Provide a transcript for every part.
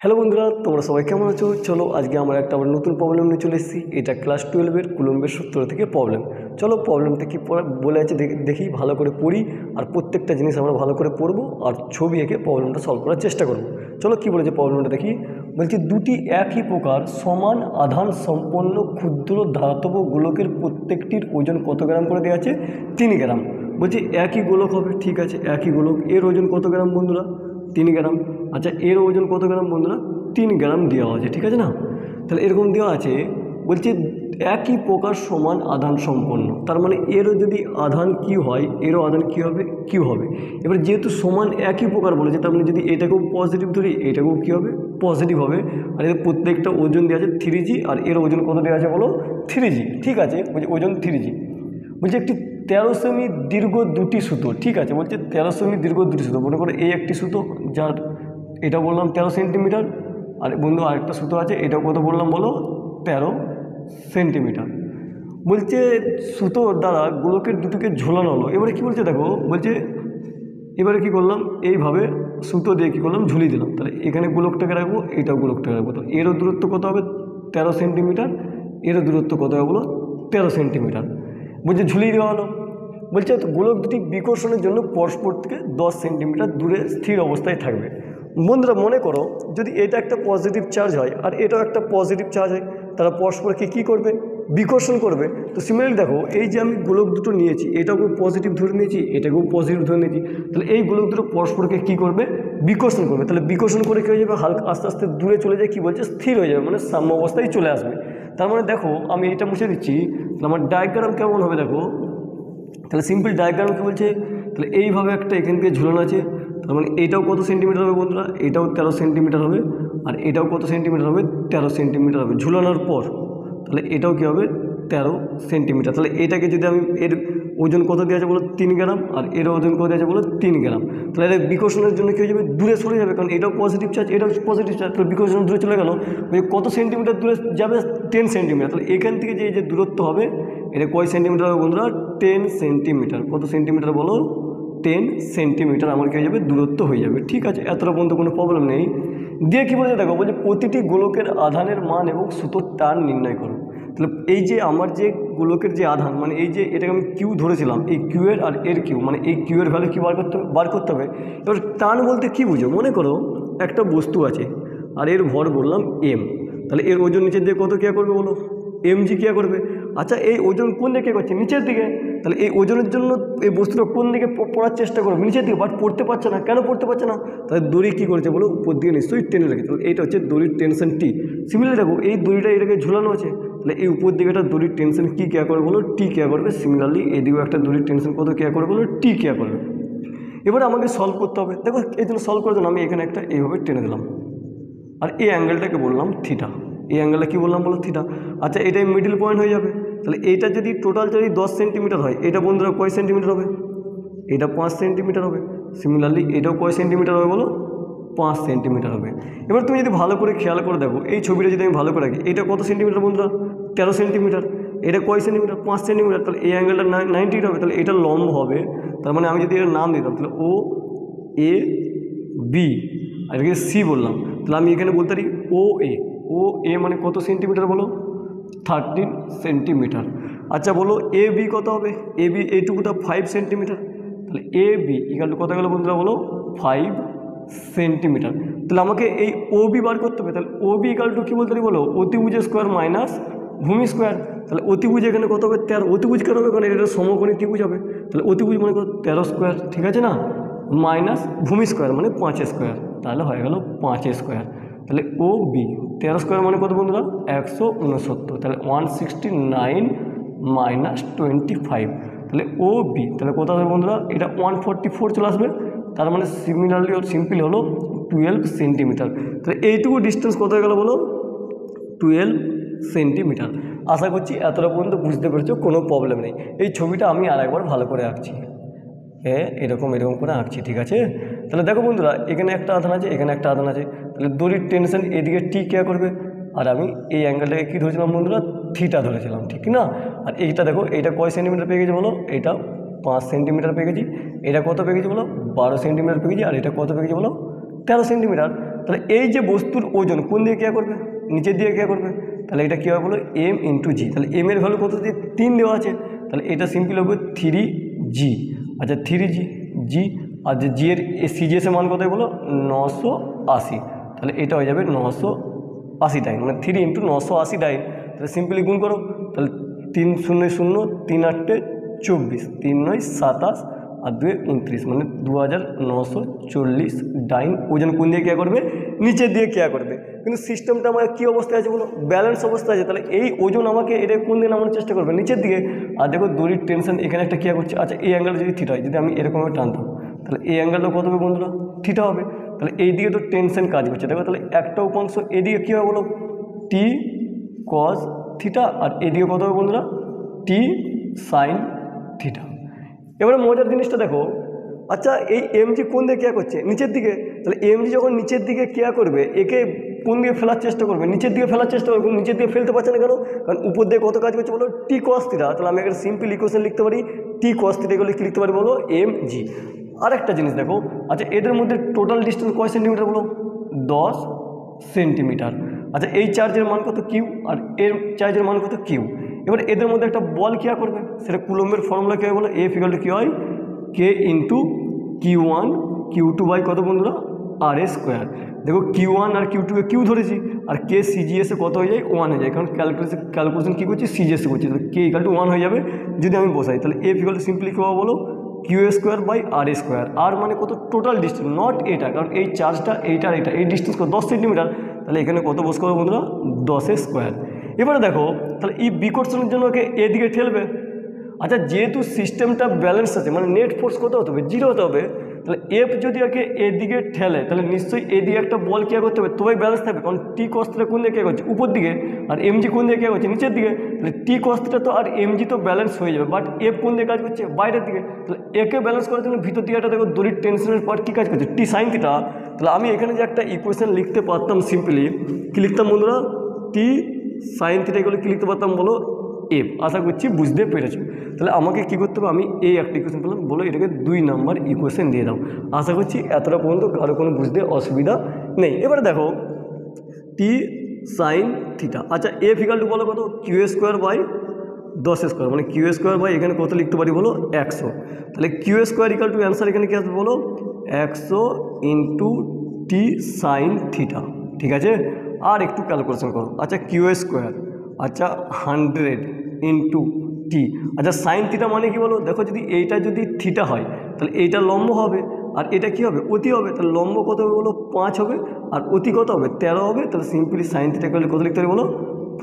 Hello বন্ধুরা, তোমরা সবাই কেমন আছো? চলো আজকে আমরা একটা আবার নতুন প্রবলেম নিয়ে চলে এসেছি। এটা ক্লাস 12-এর কুলম্বের সূত্র থেকে প্রবলেম। চলো প্রবলেমটা কি বলে আছে দেখি, ভালো করে পড়ি আর প্রত্যেকটা জিনিস আমরা ভালো করে পড়বো আর ছবি এঁকে প্রবলেমটা সলভ করার চেষ্টা করবো। চলো কি বলেছে প্রবলেমটা দেখি। বলছি দুটি একই প্রকার সমান আধান সম্পন্ন ক্ষুদ্র ধাতব গোলকের প্রত্যেকটির ওজন কত গ্রাম করে দেওয়া আছে? 3 গ্রাম। বলছি একই গোলক হবে, ঠিক আছে, একই গোলক, এর ওজন কত গ্রাম বন্ধুরা? 3 গ্রাম। আচ্ছা এর ওজন কত গ্রাম বন্ধুরা? 3 গ্রাম দেওয়া আছে, ঠিক আছে না? তাহলে এরকম দেওয়া আছে, বলছে একই প্রকার সমান আধান সম্পন্ন, তার মানে এরও যদি আধান কি হয় এরও আধান কী হবে? কিউ হবে। এবার যেহেতু সমান একই প্রকার বলেছে, তার মানে যদি এটাকেও পজিটিভ ধরি এটাকেও কী হবে? পজিটিভ হবে। আর এর প্রত্যেকটা ওজন দেওয়া আছে 3g, আর এর ওজন কত দেওয়া আছে বলো? 3g, ঠিক আছে। বলছে ওজন 3g। বলছে একটি 13 সেমি দীর্ঘ দুটি সুতো, ঠিক আছে। বলছে 13 সেমি দীর্ঘ দুটি সুতো, মনে করো এই একটি সুতো, যার এটা বললাম 13 সেন্টিমিটার, আর বন্ধু আরেকটা সুতো আছে, এটাও কত বললাম বলো? 13 সেন্টিমিটার। বলছে সুতোর দ্বারা গোলকের দুটোকে ঝোলানো হলো। এবারে কী বলছে দেখো, বলছে এবারে কী করলাম, এইভাবে সুতো দিয়ে কী করলাম? ঝুলিয়ে দিলাম। তাহলে এখানে গোলকটাকে রাখবো, এইটাও গোলকটাকে রাখবো। তো এরও দূরত্ব কত হবে? 13 সেন্টিমিটার। এরও দূরত্ব কত হবে বলো? 13 সেন্টিমিটার। বলছে ঝুলিয়ে দেওয়া হলো। বলছে গোলক দুটি বিকর্ষণের জন্য পরস্পর থেকে 10 সেন্টিমিটার দূরে স্থির অবস্থায় থাকবে। বন্ধুরা মনে করো যদি এটা একটা পজিটিভ চার্জ হয় আর এটাও একটা পজিটিভ চার্জ হয়, তারা পরস্পরকে কী করবে? বিকর্ষণ করবে। তো সিমিলারলি দেখো, এই যে আমি গোলক দুটো নিয়েছি, এটাকেও পজিটিভ ধরে নিয়েছি, এটাকেও পজিটিভ ধরে নিয়েছি, তাহলে এই গোলক দুটো পরস্পরকে কী করবে? বিকর্ষণ করবে। তাহলে বিকর্ষণ করে কী হয়ে যাবে? হালকা আস্তে আস্তে দূরে চলে যায়, কী বলছে? স্থির হয়ে যাবে, মানে সাম্য অবস্থায় চলে আসবে। তার মানে দেখো আমি এটা মুছে দিচ্ছি, আমার ডায়াগ্রাম কেমন হবে দেখো। তাহলে সিম্পল ডায়াগ্রাম কী বলছে? তাহলে এইভাবে একটা এখান থেকে ঝুলানো আছে, তার মানে এটাও কত সেন্টিমিটার হবে বন্ধুরা? এটাও 13 সেন্টিমিটার হবে, আর এটাও কত সেন্টিমিটার হবে? 13 সেন্টিমিটার হবে ঝুলানোর পর। তাহলে এটাও কী হবে? 13 সেন্টিমিটার। তাহলে এটাকে যদি আমি, এর ওজন কত দেওয়া আছে বলো? 3 গ্রাম, আর এর ওজন কত দেওয়া আছে বলো? 3 গ্রাম। তাহলে এটা বিকর্ষণের জন্য কী হয়ে যাবে? দূরে সরে যাবে, কারণ এটাও পজিটিভ চার্জ, এটাও পজিটিভ চার্জ, তাহলে বিকর্ষণ দূরে চলে গেল। কত সেন্টিমিটার দূরে যাবে? 10 সেন্টিমিটার। তাহলে এখান থেকে যে এই যে দূরত্ব হবে, এটা কয় সেন্টিমিটার হবে বন্ধুরা? 10 সেন্টিমিটার। কত সেন্টিমিটার বলো? 10 সেন্টিমিটার আমার কী হয়ে যাবে? দূরত্ব হয়ে যাবে, ঠিক আছে। এতটা পর্যন্ত কোনো প্রবলেম নেই। দিয়ে কী বলছে দেখো, বলছে প্রতিটি গোলকের আধানের মান এবং সুতোর টান নির্ণয় করো। তাহলে এই যে আমার যে গোলকের যে আধান, মানে এই যে এটাকে আমি কিউ ধরেছিলাম, এই কিউ এর আর এর কিউ, মানে এই কিউ এর ভ্যালু কি বার করতে হবে। এবার টান বলতে কী বুঝো? মনে করো একটা বস্তু আছে আর এর ভর বললাম এম, তাহলে এর ওজন নিচের দিকে কত কেয়া করবে বলো? এমজি কেয়া করবে। আচ্ছা এই ওজন কোন দিকে করছে? নিচের দিকে। তাহলে এই ওজনের জন্য এই বস্তুটা কোন দিকে পড়ার চেষ্টা করবে? নিচের দিকে, বাট পড়তে পারছে না। কেন পড়তে পারছে না? তাহলে দড়ি কী করেছে বলো? উপর দিকে নিশ্চয়ই টেনে রেখেছে। তাহলে এইটা হচ্ছে দড়ির টেনশন টি। সিমিলারলি দেখো এই দড়িটা এটাকে ঝুলানো আছে, তাহলে এই উপর দিকে একটা দড়ির টেনশন কী কেয়া করবে বলো? টি কেয়া করবে। সিমিলারলি এদিকেও একটা দড়ির টেনশন কত কেয়া করবে বলো? টি কেয়া করবে। এবার আমাকে সলভ করতে হবে। দেখো এই জন্য সলভ করার জন্য আমি এখানে একটা এইভাবে টেনে দিলাম, আর এই অ্যাঙ্গেলটাকে বললাম থিটা। এই অ্যাঙ্গেলটা কী বললাম বলো? থিটা। আচ্ছা এটাই মিডল পয়েন্ট হয়ে যাবে। তাহলে এইটা যদি টোটাল যদি 10 সেন্টিমিটার হয়, এটা বন্ধুরা কয় সেন্টিমিটার হবে? এটা 5 সেন্টিমিটার হবে। সিমিলারলি এটাও কয় সেন্টিমিটার হবে বলো? 5 সেন্টিমিটার হবে। এবার তুমি যদি ভালো করে খেয়াল করে দেখো, এই ছবিটা যদি আমি ভালো করে রাখি, এটা কত সেন্টিমিটার বন্ধুরা? 13 সেন্টিমিটার। এটা কয় সেন্টিমিটার? 5 সেন্টিমিটার। তাহলে এই অ্যাঙ্গেলটা 90 হবে, তাহলে এটা লম্ব হবে। তার মানে আমি যদি এর নাম দিতাম, তাহলে ও এ বি, আর এটাকে সি বললাম, তাহলে আমি এখানে বলতে পারি ও এ মানে কত সেন্টিমিটার বলো? 13 সেন্টিমিটার। আচ্ছা বলো এ বি কত হবে? A B এইটুকুটা 5 centimetre. তাহলে এ বি ইকাল টু কত গেল বন্ধুরা বলো? 5 সেন্টিমিটার। তাহলে আমাকে এই ও বি বার করতে হবে। তাহলে ও বি ইকাল টু কী বলতে পারি বলো? অতিভুজ স্কোয়ার মাইনাস ভূমি স্কোয়ার। তাহলে অতিভুজ এখানে কত হবে? 13। অতিভুজ কেন হবে? কারণ এটা সমকোণী ত্রিভুজ হবে। তাহলে অতিভুজ মানে কত? 13 স্কোয়ার, ঠিক আছে না? মাইনাস ভূমি স্কোয়ার মানে 5 স্কোয়ার, তাহলে হয়ে গেল 5 স্কোয়ার। তাহলে ও বি 13 স্কোয়ার মানে কত বন্ধুরা? 169। তাহলে 169 মাইনাস 25। তাহলে ও বি তাহলে কত হবে বন্ধুরা? এটা 144 চলে আসবে। তার মানে সিমিলারলি সিম্পল হলো 12 সেন্টিমিটার। তাহলে এইটুকু ডিস্টেন্স কত হয়ে গেল বলো? 12 সেন্টিমিটার। আশা করছি এতটা পর্যন্ত বুঝতে পেরেছো, কোনো প্রবলেম নেই। এই ছবিটা আমি আরেকবার ভালো করে আঁকছি, এরকম করে আঁকছি, ঠিক আছে। তাহলে দেখো বন্ধুরা, এখানে একটা আধান আছে, এখানে একটা আধান আছে, তাহলে দড়ির টেনশন এদিকে টি কেয়া করবে, আর আমি এই অ্যাঙ্গেলটাকে কী ধরেছিলাম বন্ধুরা? থিটা ধরেছিলাম, ঠিক না? আর এইটা দেখো, এইটা কয় সেন্টিমিটার পেয়ে গেছে বলো? এটা 5 সেন্টিমিটার পেয়ে গেছি। এটা কত পেয়ে গেছি বলো? 12 সেন্টিমিটার পেয়ে গেছি। আর এটা কত পেয়ে গেছি বলো? 13 সেন্টিমিটার। তাহলে এই যে বস্তুর ওজন কোন দিকে ক্রিয়া করবে, নিচের দিকে ক্রিয়া করবে, তাহলে এটা কী হবে বলো এম ইন্টু জি। তাহলে এম এর ভ্যালু কত দিয়ে 3 দেওয়া আছে, তাহলে এটা সিম্পল হবে 3g। আচ্ছা 3g আর যে জি এর সিজিএস এর মান কত বলো 980, তাহলে এটা হয়ে যাবে 980 ডাইন, মানে 3 ইন্টু 980 ডাইন। তাহলে সিম্পলি গুণ করো, তাহলে 3 0 0 3 8 24 3 9 27 আর 2 29, মানে 2940 ডাইন ওজন কোন দিয়ে ক্রিয়া করবে, নিচের দিয়ে ক্রিয়া করবে। কিন্তু সিস্টেমটা আমার কী অবস্থায় আছে বলো, ব্যালেন্স অবস্থায় আছে। তাহলে এই ওজন আমাকে এটা কোন দিকে নামানোর চেষ্টা করবে, নিচের দিকে। আর দেখো দড়ির টেনশন এখানে একটা ক্রিয়া করছে। আচ্ছা এই অ্যাঙ্গেল যদি থিটা হয়, যদি আমি এরকমভাবে টানতাম, তাহলে এই অ্যাঙ্গেলটা কত হবে বন্ধুরা, থিটা হবে। তাহলে এই দিকে তো টেনশন কাজ করছে, দেখো তাহলে একটা উপাংশ এদিকে কী হবে বলো টি কস থিটা, আর এদিকে কত হবে বন্ধুরা টি সাইন থিটা। এবারে মজার জিনিসটা দেখো, আচ্ছা এই এমজি কোন দিকে ক্রিয়া করছে, নিচের দিকে। তাহলে এমজি যখন নিচের দিকে ক্রিয়া করবে, একে কোন দিকে ফেলার চেষ্টা করবে, নিচের দিকে ফেলার চেষ্টা করবে। নিচের দিকে ফেলতে পারছে না কেন, কারণ উপর দিকে কত কাজ করছে বলো টি কস থিটা। তাহলে আমি একটা সিম্পল ইকুয়েশন লিখতে পারি, টি কস থিটা এগুলো কি লিখতে পারি বলো এমজি। আর একটা জিনিস দেখো, আচ্ছা এদের মধ্যে টোটাল ডিস্টেন্স কয় সেন্টিমিটার বলো 10 সেন্টিমিটার। আচ্ছা এই চার্জের মান কত কিউ, আর এর চার্জের মান কত কিউ। এবার এদের মধ্যে একটা বল ক্রিয়া করবে, সেটা কুলম্বের ফর্মুলা কী হয় বলো এফ ইকুয়াল টু কী হয় কে ইন্টু Q1 Q2 বাই কত বন্ধুরা আর স্কোয়ার। দেখো Q1 আর Q2কে কিউ ধরেছি, আর কে সিজিএসে কত হয়ে যায় 1 হয়ে যায়, কারণ ক্যালকুলেশন কী করছি সিজিএসে করছি। তাহলে কে ইকুয়াল টু 1 হয়ে যাবে যদি আমি বসাই। তাহলে এফ ইকুয়াল টু সিম্পলি কী হবে বলো Q square by R square. আর মানে কত টোটাল ডিস্টেন্স, নট এটা, কারণ এই চার্জটা এইটা আর এইটা, এই ডিস্টেন্স কত 10 সেন্টিমিটার। তাহলে এখানে কত বস করবে বন্ধুরা 10 স্কোয়ার। এবারে দেখো তাহলে এই বিকর্ষণের জন্য ওকে এদিকে ঠেলবে। আচ্ছা যেহেতু সিস্টেমটা ব্যালেন্স আছে, মানে নেট ফোর্স কত হতে হবে 0 হতে হবে। তাহলে এফ যদি ওকে এদিকে ঠেলে, তাহলে নিশ্চয়ই এদিকে একটা বল ক্রিয়া করতে হবে, তবেই ব্যালেন্স থাকবে। কারণ টি কস্টটা কোন দিকে ক্রিয়া করছে উপর দিকে, আর এমজি কোন দিকে ক্রিয়া করছে নিচের দিকে। তাহলে টি কস্টটা তো আর এমজি তো ব্যালেন্স হয়ে যাবে, বাট এফ কোন দিকে কাজ করছে বাইরের দিকে। তাহলে একে ব্যালেন্স করার জন্য ভিতর দিকে একটা দেখো দড়ির টেনশনের পার্ট কী কাজ করছে টি সাইন থিটা। তাহলে আমি এখানে যে একটা ইকুয়েশন লিখতে পারতাম সিম্পলি, কী লিখতাম বন্ধুরা টি সাইন থিটা এগুলো কী লিখতে পারতাম বলো এফ। আশা করছি বুঝতে পেরেছো। তাহলে আমাকে কী করতে হবে, আমি এই একটা ইকুয়েশন পেলাম, বলো এটাকে 2 নম্বর ইকুয়েশন দিয়ে দাও। আশা করছি এতটা পর্যন্ত কারো কোনো বুঝতে অসুবিধা নেই। এবারে দেখো টি সাইন থিটা, আচ্ছা এফ ইকুয়াল টু বলো কত কিউ স্কোয়ার বাই 10 স্কোয়ার, মানে কিউ স্কোয়ার বাই এখানে কত লিখতে পারি বলো 100। তাহলে Q square equal to answer এখানে কী আসবে বলো 100 ইন্টু টি সাইন থিটা। ঠিক আছে, আর একটু ক্যালকুলেশন করো। আচ্ছা কিউ স্কোয়ার, আচ্ছা 100 ইন্টু টি। আচ্ছা সাইন থিটা মানে কি বলো, দেখো যদি এইটা যদি থিটা হয়, তাহলে এইটা লম্ব হবে, আর এটা কি হবে অতি হবে। তাহলে লম্ব কত হবে বলো 5 হবে, আর অতি কত হবে 13 হবে। তাহলে সিম্পলি সাইন থিটা করলে কত লিখতে হবে বলো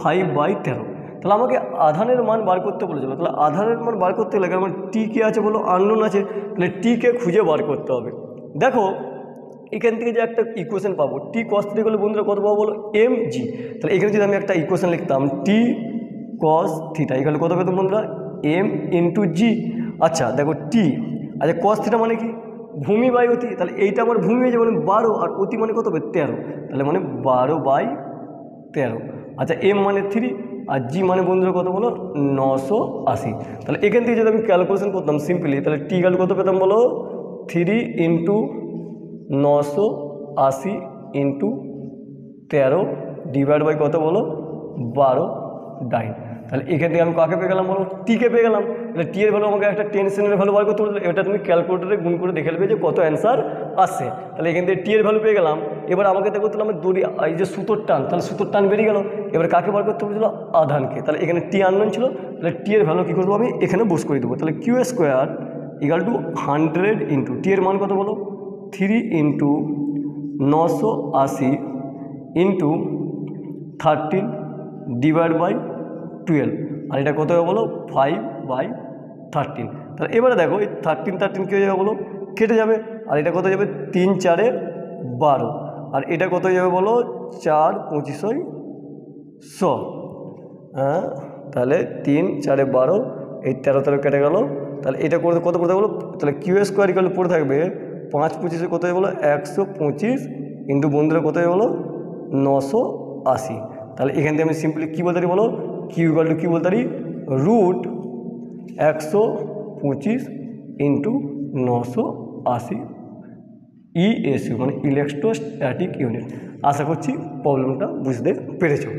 5/13। তাহলে আমাকে আধানের মান বার করতে বলেছিল। তাহলে আধানের মান বার করতে গেলে আমার টি কে আছে বলো আননোন আছে, তাহলে টিকে খুঁজে বার করতে হবে। দেখো এখান থেকে যে একটা ইকুয়েশন পাবো টি কস থিটা করলে বন্ধুরা কত পাবো বলো এম জি। তাহলে এখানে যদি আমি একটা ইকুয়েশন লিখতাম টি কস থিটা এখানে কত পেতাম বন্ধুরা এম ইন্টু জি। আচ্ছা দেখো টি, আচ্ছা কস থিটা মানে কি ভূমি বাই অতি। তাহলে এইটা আমার ভূমি হয়ে যাবে মানে 12, আর অতি মানে কত হবে 13, তাহলে মানে 12/13। আচ্ছা এম মানে 3, আর জি মানে বন্ধুরা কত বলো 980। তাহলে এখান থেকে যদি আমি ক্যালকুলেশন করতাম সিম্পলি, তাহলে টি ইকুয়াল কত পেতাম বলো 3 ইন্টু 980 ইন্টু 13 ডিভাইড বাই কত বলো 12 ডাইন। তাহলে এখান থেকে আমি কাকে পেয়ে গেলাম বলো টিকে পেয়ে গেলাম। তাহলে টি এর ভ্যালু আমাকে একটা টেনশনের ভ্যালু বার করতে বলছিল, এটা তুমি ক্যালকুলেটরে গুণ করে দেখে নেবে যে কত অ্যান্সার আসছে। তাহলে এখান থেকে টি এর ভ্যালু পেয়ে গেলাম। এবার আমাকে দেখো তাহলে আমার দড়ি এই যে সুতোর টান, তাহলে সুতোর টান বেরিয়ে গেল। এবার কাকে বার করতে বলছিল আধানকে। তাহলে এখানে টি আননোন ছিল, তাহলে টি এর ভ্যালু কী করবো আমি এখানে বস করে দেবো। তাহলে Q square equal to 100 into T এর মান কত বলো 3 ইন্টু 980 ইন্টু 13 ডিভাইড বাই 12, আর এটা কত হবে বলো 5/13। তাহলে এবারে দেখো এই 13 কী হয়ে যাবে বলো কেটে যাবে, আর এটা কত যাবে 3 4 12, আর এটা কত যাবে বলো 4 25 100। হ্যাঁ তাহলে 3 4 12, এই 13 কেটে গেল। তাহলে এটা করতে কত পড়ে বলো, তাহলে কিউ স্কোয়ার ইকুয়াল পড়ে থাকবে 5 25 কত হবে বলো 125 ইন্টু বন্ধুরা কত হবে বলো 980। তাহলে এখান থেকে আমি সিম্পলি কী বলতে পারি বলো কিউ ইকুয়াল টু কী বলতে পারি রুট 125 ইন্টু 980 ইএসইউ মানে ইলেকট্রোস্ট্যাটিক ইউনিট। আশা করছি প্রবলেমটা বুঝতে পেরেছো।